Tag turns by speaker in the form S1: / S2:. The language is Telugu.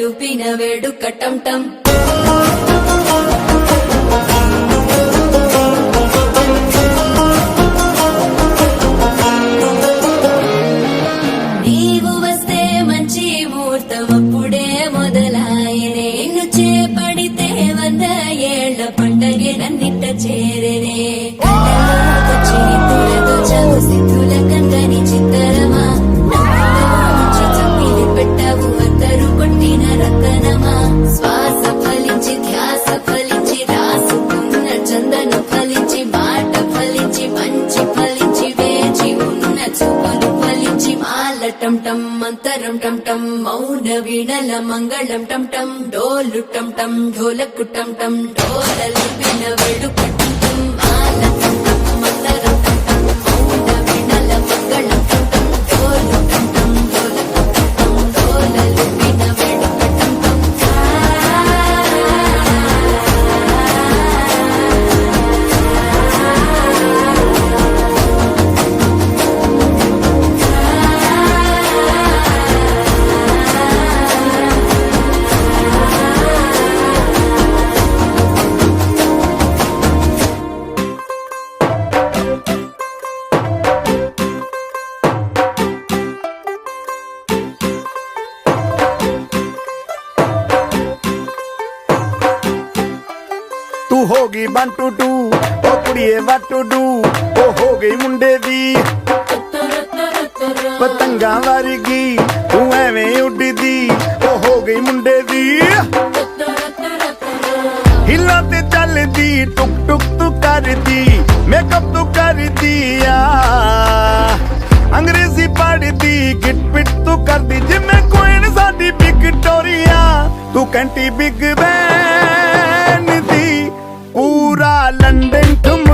S1: లూపిన వేడుక టం టం నీవు వస్తే మంచి ముహూర్తం అప్పుడే మొదలాయనే నిన్ను చేపడితే 100 ఏళ్ల పండగే నన్నిట్ట చేరనే సిద్ధుల కందని చిత్తరమా చప్పిలి పెట్టావు అద్దరు కొట్టిన రతనమా శ్వాస ఫలించి ధ్యాస ఫలించి రాసుకున్న చందను ఫలించి మాట ఫలించి మంచి ఫలించి వేచి ఉన్న చూపులు ఫలించి మాల టం టం మంతరం టం టం మౌన వీణల మంగళం టం టం డోలు టం టం ఢోలకు టం టం డోలలు విన వేడుక టం టం మాల టం టం మంతరం టం టం మౌన వీణల మంగళం టం టం డోలు టం టం ఢోలకు టం టం డోలలు విన వేడుక టం టం
S2: तू होगी 1 2 2 ओ कुड़िए what to do ओ हो गई मुंडे दी पतंगा वर्गी तू एवें उड़दी ओ हो गई मुंडे दी हिला ते चलदी टुक टुक तू करदी मेकअप तू कर दिया अंग्रेजी पढ़दी गिट पिट तू करदी जिमें क्वीन साडी विक्टोरिया तू कैंटी बिग बैन दी पूरा लंदन तुम